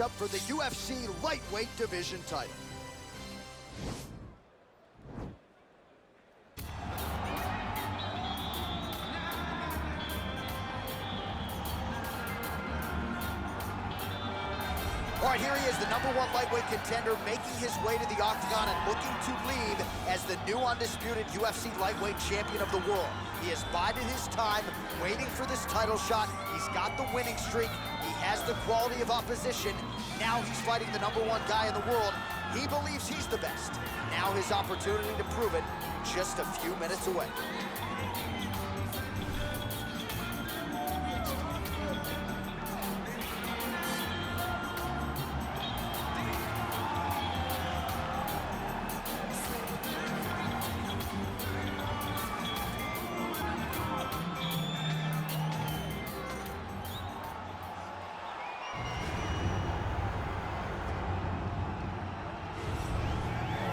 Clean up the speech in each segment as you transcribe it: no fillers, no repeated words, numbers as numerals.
Up for the UFC lightweight division title. All right, here he is, the #1 lightweight contender, making his way to the octagon and looking to leave as the new undisputed UFC lightweight champion of the world. He has bided his time, waiting for this title shot. He's got the winning streak. He has the quality of opposition. Now he's fighting the #1 guy in the world. He believes he's the best. Now his opportunity to prove it, just a few minutes away.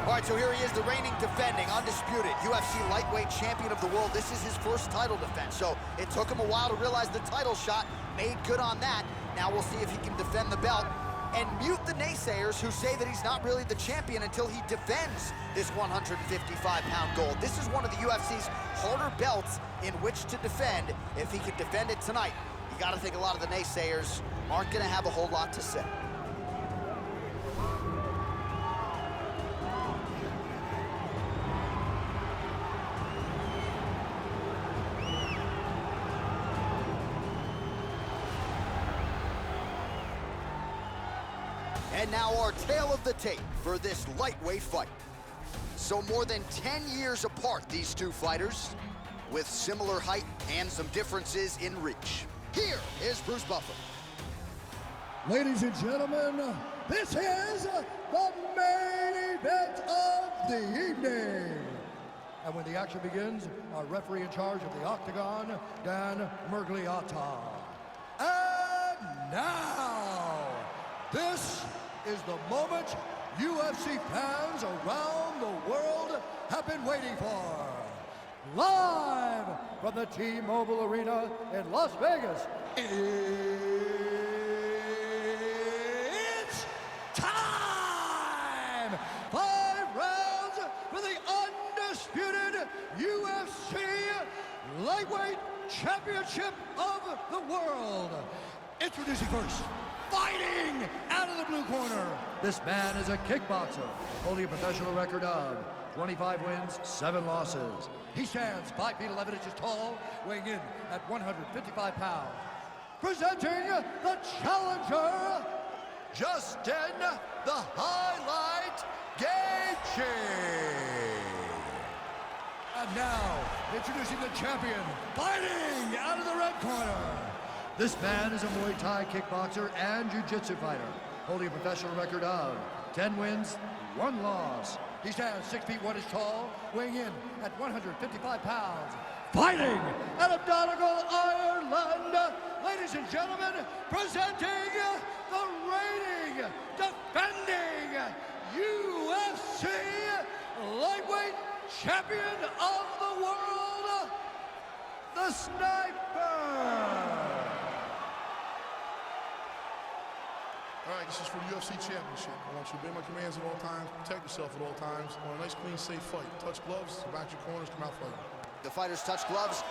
All right, so here he is, the reigning, defending, undisputed UFC lightweight champion of the world. This is his first title defense, so it took him a while to realize the title shot, made good on that. Now we'll see if he can defend the belt and mute the naysayers who say that he's not really the champion until he defends this 155-pound gold. This is one of the UFC's harder belts in which to defend. If he can defend it tonight, you got to think a lot of the naysayers aren't going to have a whole lot to say. And now our tale of the tape for this lightweight fight. So more than 10 years apart, these two fighters, with similar height and some differences in reach. Here is Bruce Buffer. Ladies and gentlemen, this is the main event of the evening. And when the action begins, our referee in charge of the octagon, Dan Mcguinness. And now, this is the moment UFC fans around the world have been waiting for. Live from the T-Mobile Arena in Las Vegas, it's time! 5 rounds for the undisputed UFC Lightweight Championship of the world. Introducing first, fighting out of the blue corner. This man is a kickboxer, holding a professional record of 25 wins, 7 losses. He stands 5 feet 11 inches tall, weighing in at 155 pounds. Presenting the challenger, Justin the Highlight Gaethje. And now, introducing the champion, fighting out of the red corner. This man is a Muay Thai kickboxer and jiu-jitsu fighter, holding a professional record of 10 wins, 1 loss. He stands 6 feet 1 inches tall, weighing in at 155 pounds. Fighting out of Donegal, Ireland, ladies and gentlemen, presenting the reigning, defending UFC lightweight champion of the world, the Sniper. All right, this is for the UFC Championship. I want you to obey my commands at all times, protect yourself at all times. I want a nice, clean, safe fight. Touch gloves, back your corners, come out fighting. The fighters touch gloves.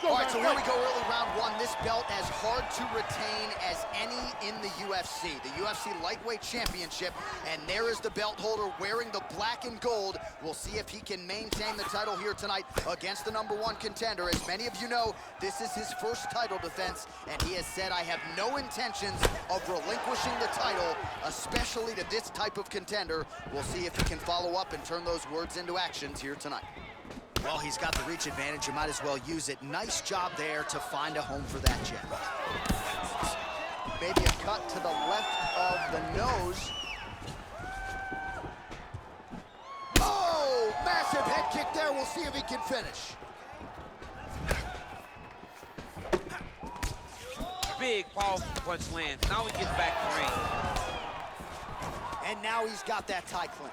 All right, so here we go, early round 1. This belt as hard to retain as any in the UFC. The UFC Lightweight Championship, and there is the belt holder wearing the black and gold. We'll see if he can maintain the title here tonight against the #1 contender. As many of you know, this is his first title defense, and he has said, I have no intentions of relinquishing the title, especially to this type of contender. We'll see if he can follow up and turn those words into actions here tonight. Well, he's got the reach advantage. You might as well use it. Nice job there to find a home for that jab. Maybe a cut to the left of the nose. Oh, massive head kick there. We'll see if he can finish. big, powerful punch lands. Now he gets back to range. And now he's got that tie clinch.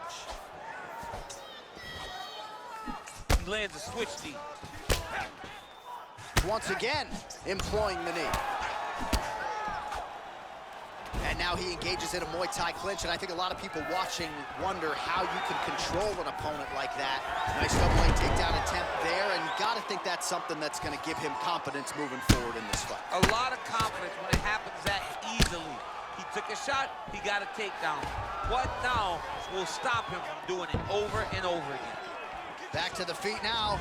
He lands a switch knee. Once again, employing the knee. And now he engages in a Muay Thai clinch, and I think a lot of people watching wonder how you can control an opponent like that. Nice double leg takedown attempt there, and you gotta think that's something that's gonna give him confidence moving forward in this fight. A lot of confidence when it happens that easily. He took a shot, he got a takedown. What now will stop him from doing it over and over again? Back to the feet now.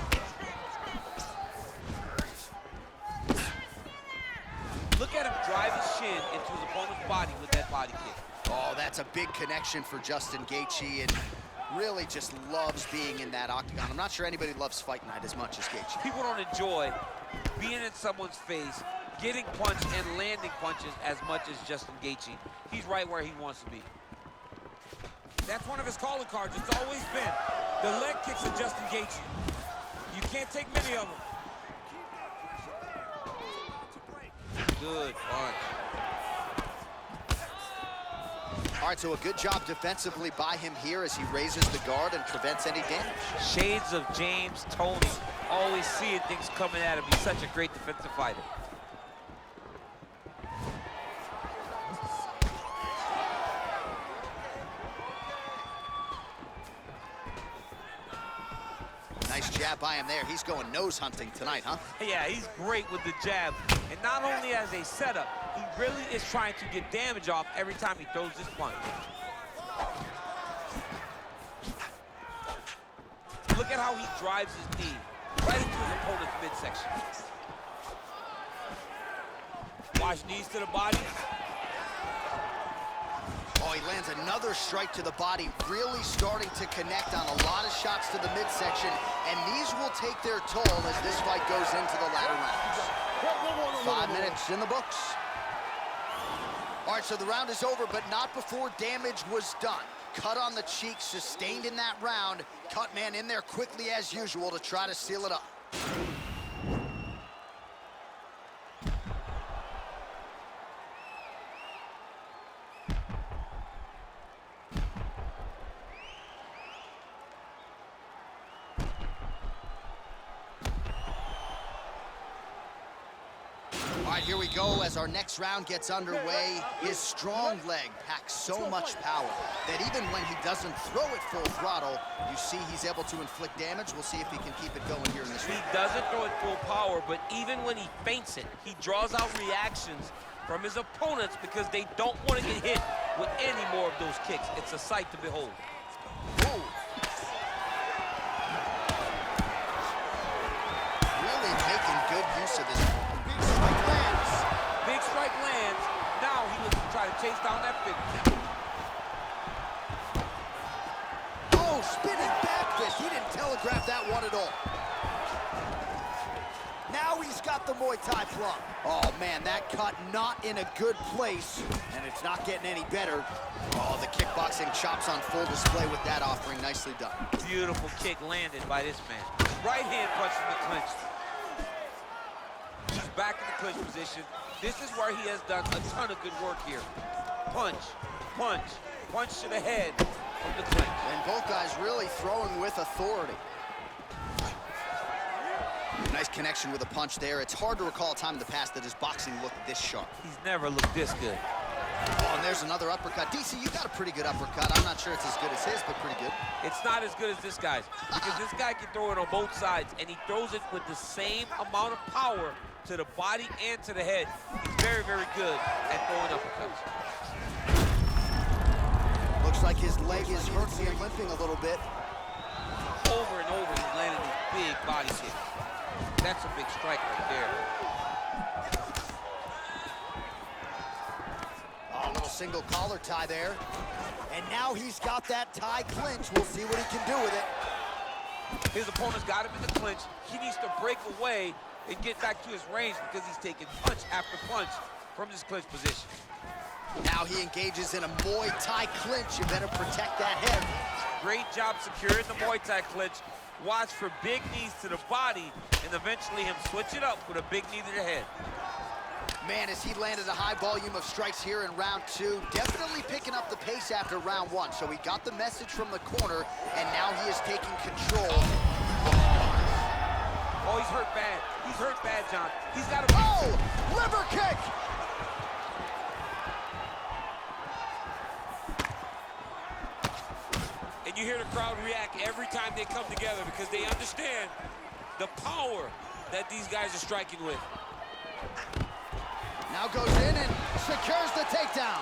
Look at him drive his shin into his opponent's body with that body kick. Oh, that's a big connection for Justin Gaethje, and really just loves being in that octagon. I'm not sure anybody loves fight night as much as Gaethje. People don't enjoy being in someone's face, getting punched and landing punches as much as Justin Gaethje. He's right where he wants to be. That's one of his calling cards. It's always been the leg kicks of Justin Gaethje. You can't take many of them. Good punch. All right, so a good job defensively by him here as he raises the guard and prevents any damage. Shades of James Toney. Always seeing things coming at him. He's such a great defensive fighter. Nice jab by him there. He's going nose hunting tonight, huh? Yeah, he's great with the jab. And not only as a setup, he really is trying to get damage off every time he throws this punch. Look at how he drives his knee right into his opponent's midsection. Watch knees to the body. Oh, he lands another strike to the body, really starting to connect on a lot of shots to the midsection, and these will take their toll as this fight goes into the latter rounds. 5 minutes in the books. All right, so the round is over, but not before damage was done. Cut on the cheek, sustained in that round. Cut man in there quickly as usual to try to seal it up. All right, here we go as our next round gets underway. His strong leg packs so much power that even when he doesn't throw it full throttle, you see he's able to inflict damage. We'll see if he can keep it going here in this round. He doesn't throw it full power, but even when he feints it, he draws out reactions from his opponents because they don't want to get hit with any more of those kicks. It's a sight to behold. Ooh. Really making good use of his big strike lands. Big strike lands. Now he looks to try to chase down that finish. Oh, spinning back fist. He didn't telegraph that one at all. Now he's got the Muay Thai plum. Oh, man, that cut not in a good place, and it's not getting any better. Oh, the kickboxing chops on full display with that offering. Nicely done. Beautiful kick landed by this man. Right hand punch from the clinch. He's back in the clinch position. This is where he has done a ton of good work here. Punch, punch, punch to the head from the clinch. And both guys really throwing with authority. Nice connection with a punch there. It's hard to recall a time in the past that his boxing looked this sharp. He's never looked this good. Oh, and there's another uppercut. DC, you got a pretty good uppercut. I'm not sure it's as good as his, but pretty good. It's not as good as this guy's because this guy can throw it on both sides, and he throws it with the same amount of power to the body and to the head. He's very, very good at throwing uppercuts. Looks like his leg is hurting and limping a little bit. Over and over, he's landing these big body kicks. That's a big strike right there. Oh, a little single collar tie there. And now he's got that tie clinch. We'll see what he can do with it. His opponent's got him in the clinch. He needs to break away and get back to his range because he's taking punch after punch from this clinch position. Now he engages in a Muay Thai clinch. You better protect that head. Great job securing the Muay Thai clinch. Watch for big knees to the body and eventually him switch it up with a big knee to the head. Man, as he landed a high volume of strikes here in round 2, definitely picking up the pace after round 1. So he got the message from the corner, and now he is taking control. Oh, he's hurt bad. He's hurt bad, John. He's got a... Oh! Liver kick! And you hear the crowd react every time they come together because they understand the power that these guys are striking with. Now goes in and secures the takedown.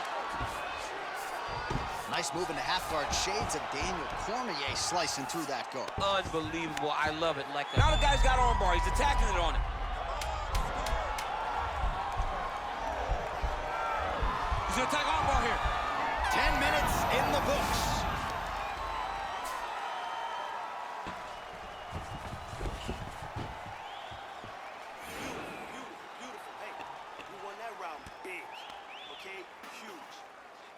Nice move into half guard. Shades of Daniel Cormier slicing through that guard. Unbelievable. I love it. Like Now the guy's got armbar. He's attacking it on it. He's gonna attack armbar here. 10 minutes in the books. Beautiful. Hey, you won that round big, okay? Huge.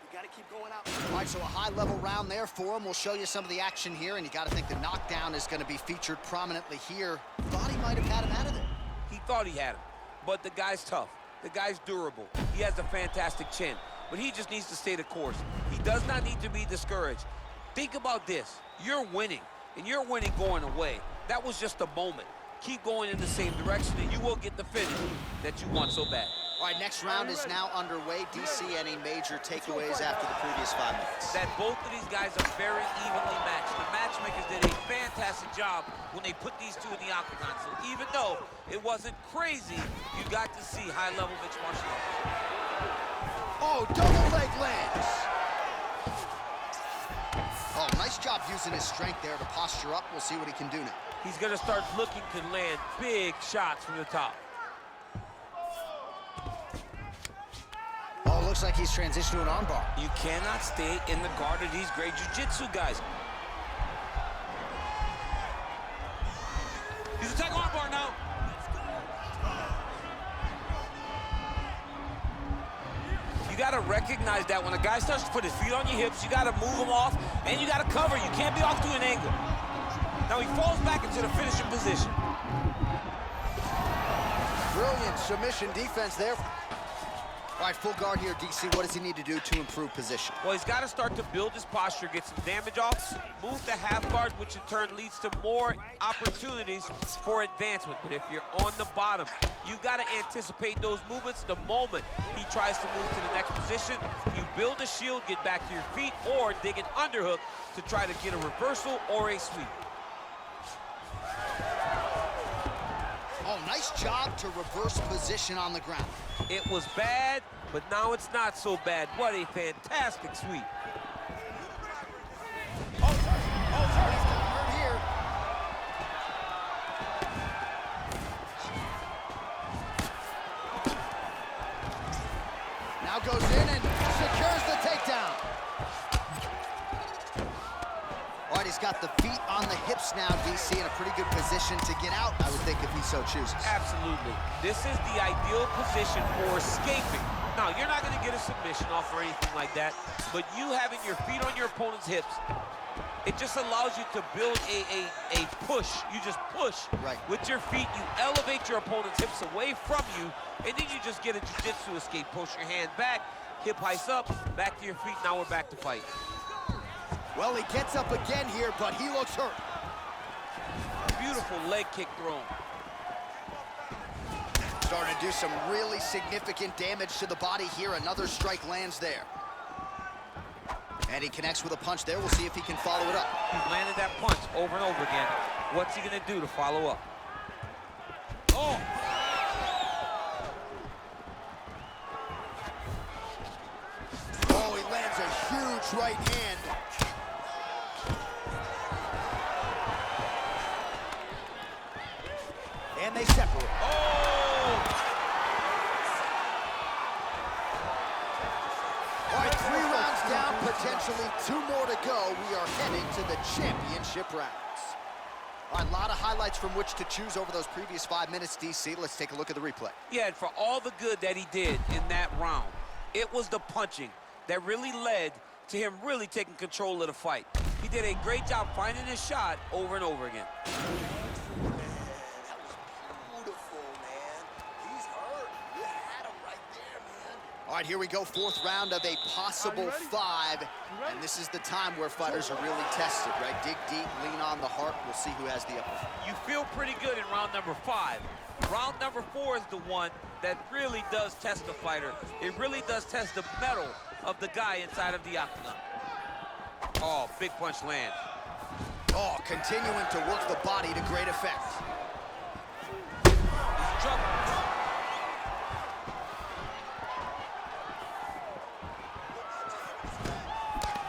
You gotta keep going out. All right, so a high-level round there for him. We'll show you some of the action here, and you got to think the knockdown is going to be featured prominently here. Thought he might have had him out of there. He thought he had him, but the guy's tough. The guy's durable. He has a fantastic chin, but he just needs to stay the course. He does not need to be discouraged. Think about this. You're winning, and you're winning going away. That was just a moment. Keep going in the same direction, and you will get the finish that you want so bad. All right, next round is now underway. DC, any major takeaways after the previous 5 minutes? That both of these guys are very evenly matched. The matchmakers did a fantastic job when they put these two in the octagon. So even though it wasn't crazy, you got to see high-level mixed martial arts. Oh, double leg lands. Oh, nice job using his strength there to posture up. We'll see what he can do now. He's going to start looking to land big shots from the top. Oh, looks like he's transitioned to an armbar. You cannot stay in the guard of these great jiu-jitsu guys. He's attacking armbar now. You got to recognize that when a guy starts to put his feet on your hips, you got to move him off, and you got to cover. You can't be off to an angle. Now he falls back into the finishing position. Brilliant submission defense there. All right, full guard here, DC. What does he need to do to improve position? Well, he's got to start to build his posture, get some damage off, move to half guard, which in turn leads to more opportunities for advancement. But if you're on the bottom, you got to anticipate those movements the moment he tries to move to the next position. You build a shield, get back to your feet, or dig an underhook to try to get a reversal or a sweep. Oh, nice job to reverse position on the ground. It was bad, but now it's not so bad. What a fantastic sweep. Oh, sorry. He's got hurt here. Now goes in and secures the takedown. All right, he's got the feet on the hips now, DC, in a pretty good position to get out, I would think, if he so chooses. Absolutely. This is the ideal position for escaping. Now, you're not going to get a submission off or anything like that, but you having your feet on your opponent's hips, it just allows you to build a push. You just push with your feet. You elevate your opponent's hips away from you, and then you just get a jiu-jitsu escape. Push your hand back, hip heights up, back to your feet. Now we're back to fight. Well, he gets up again here, but he looks hurt. Beautiful leg kick thrown. Starting to do some really significant damage to the body here. Another strike lands there. And he connects with a punch there. We'll see if he can follow it up. He's landed that punch over and over again. What's he going to do to follow up? Oh! Oh, he lands a huge right hand. And they separate. Oh! All right, 3 rounds down, potentially 2 more to go. We are heading to the championship rounds. All right, a lot of highlights from which to choose over those previous 5 minutes, DC. Let's take a look at the replay. Yeah, and for all the good that he did in that round, it was the punching that really led to him really taking control of the fight. He did a great job finding his shot over and over again. Beautiful, man. He's hurt. You had him right All right, here we go, fourth round of a possible 5. And this is the time where fighters are really tested, right? Dig deep, lean on the heart. We'll see who has the upper hand. You feel pretty good in round number 5. Round number 4 is the one that really does test the fighter. It really does test the mettle of the guy inside of the octagon. Oh, big punch lands. Oh, continuing to work the body to great effect. He's trouble.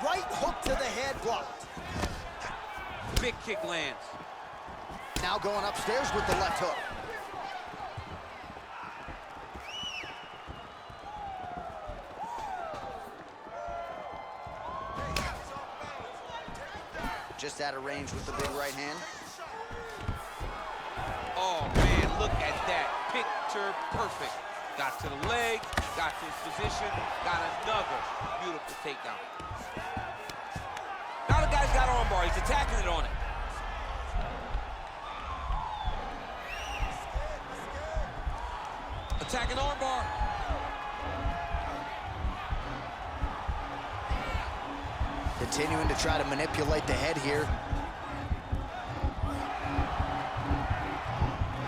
Right hook to the head, blocked. Big kick lands. Now going upstairs with the left hook. Just out of range with the big right hand. Oh, man, look at that. Picture perfect. Got to the leg, got to his position, got another beautiful takedown. Now the guy's got armbar. He's attacking it on it. Attacking armbar. Continuing to try to manipulate the head here.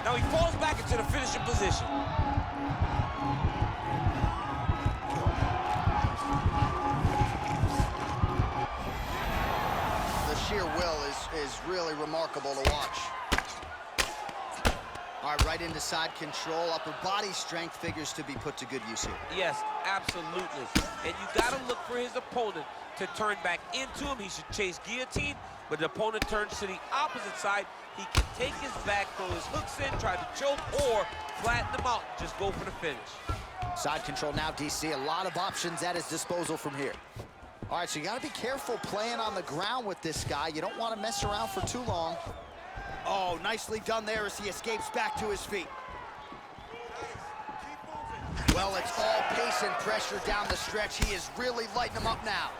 Now he falls back into the finishing position. The sheer will is really remarkable to watch. All right, right into side control. Upper body strength figures to be put to good use here. Yes, absolutely. And you got to look for his opponent to turn back into him. He should chase guillotine, but the opponent turns to the opposite side. He can take his back, throw his hooks in, try to choke, or flatten him out and just go for the finish. Side control now, DC. A lot of options at his disposal from here. All right, so you got to be careful playing on the ground with this guy. You don't want to mess around for too long. Oh, nicely done there as he escapes back to his feet. Well, it's all pace and pressure down the stretch. He is really lighting him up now.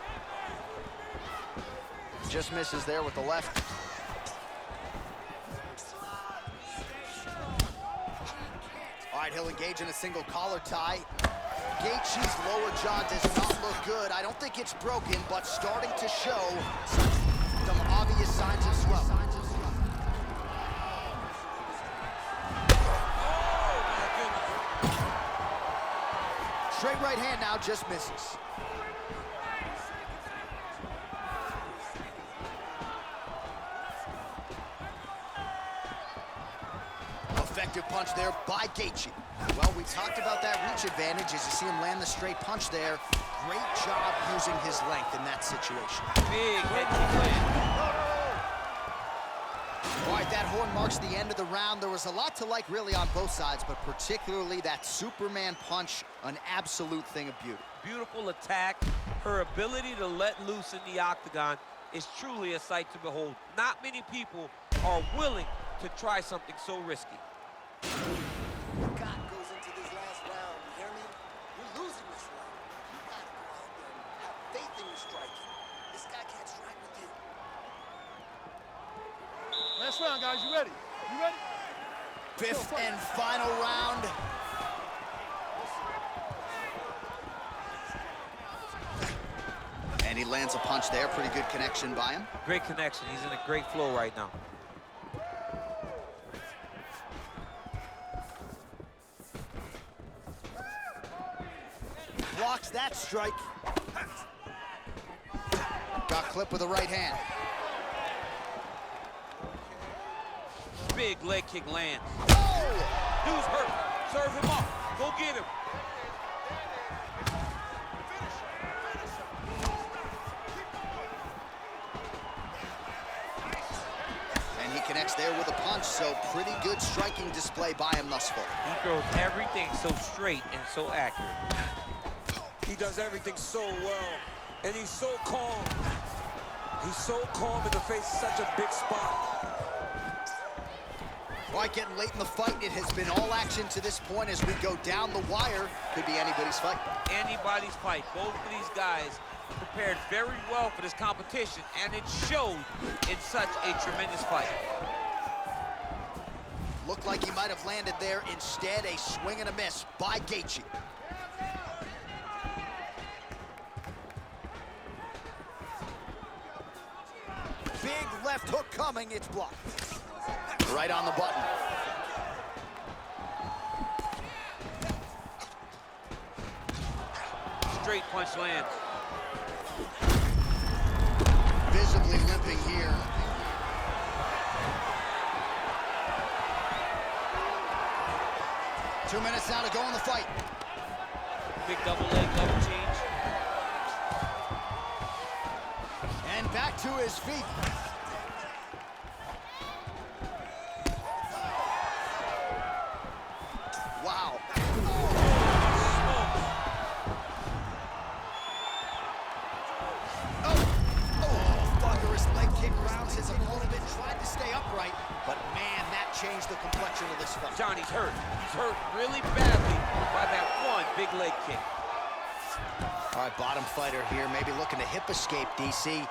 Just misses there with the left. All right, he'll engage in a single collar tie. Gaethje's lower jaw does not look good. I don't think it's broken, but starting to show some obvious signs of swelling. Straight right hand now, just misses. Effective punch there by Gaethje. Well, we talked about that reach advantage as you see him land the straight punch there. Great job using his length in that situation. Big head kick land. All right, that horn marks the end of the round. There was a lot to like really on both sides, but particularly that Superman punch, an absolute thing of beauty. Beautiful attack. Her ability to let loose in the octagon is truly a sight to behold. Not many people are willing to try something so risky. God goes into this last round, you hear me? You're losing this round. You gotta go out there and have faith in your striking. This guy can't strike with you. Last round, guys. You ready? You ready? Fifth and final round. And he lands a punch there. Pretty good connection by him. Great connection. He's in a great flow right now. Blocks that strike. Got clipped with the right hand. Big leg kick lands. Oh! Dude's hurt. Serve him up. Go get him. And he connects there with a punch, so pretty good striking display by him thus far. He throws everything so straight and so accurate. He does everything so well, and he's so calm. He's so calm in the face of such a big spot. All right, getting late in the fight. It has been all action to this point as we go down the wire. Could be anybody's fight. Anybody's fight. Both of these guys prepared very well for this competition, and it showed in such a tremendous fight. Looked like he might have landed there. Instead, a swing and a miss by Gaethje. left hook coming, it's blocked. Right on the button. Straight punch lands. Visibly limping here. Two minutes now to go in the fight. Big double leg, double change. And back to his feet. Wow. Thunderous leg kick grounds his opponent and tried to stay upright, but man, that changed the complexion of this fight. Johnny's hurt. He's hurt really badly by that one big leg kick. All right, bottom fighter here, maybe looking to hip escape, DC.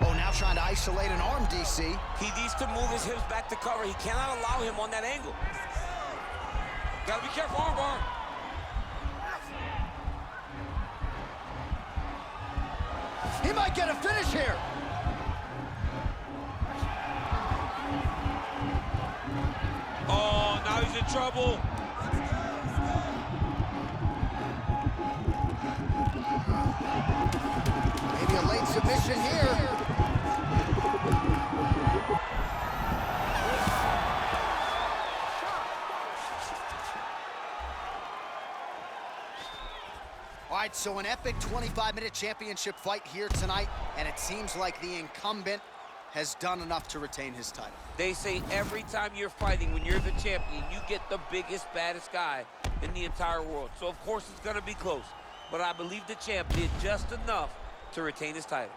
Oh, now trying to isolate an arm, DC. He needs to move his hips back to cover. He cannot allow him on that angle. Gotta be careful, armbar. He might get a finish here. Oh, now he's in trouble. Maybe a late submission here. All right, so an epic 25-minute championship fight here tonight, and it seems like the incumbent has done enough to retain his title. They say every time you're fighting, when you're the champion, you get the biggest, baddest guy in the entire world. So, of course, it's going to be close. But I believe the champ did just enough to retain his title.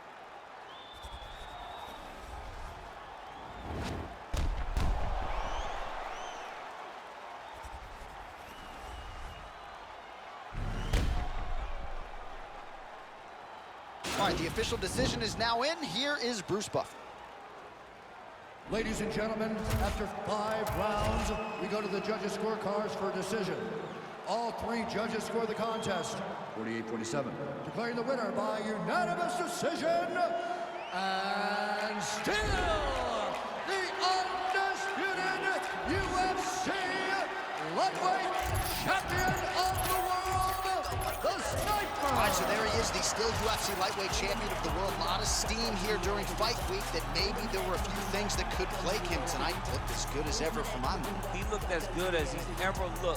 All right, the official decision is now in. Here is Bruce Buffer. Ladies and gentlemen, after 5 rounds, we go to the judges' scorecards for decision. All 3 judges score the contest, 48-47. Declaring the winner by unanimous decision, and still the undisputed UFC lightweight champion of the world, the Sniper. All right, so there he is, the still UFC lightweight champion of the world. A lot of steam here during fight week that maybe there were a few things that could plague him tonight. Looked as good as ever for my money. He looked as good as he's ever looked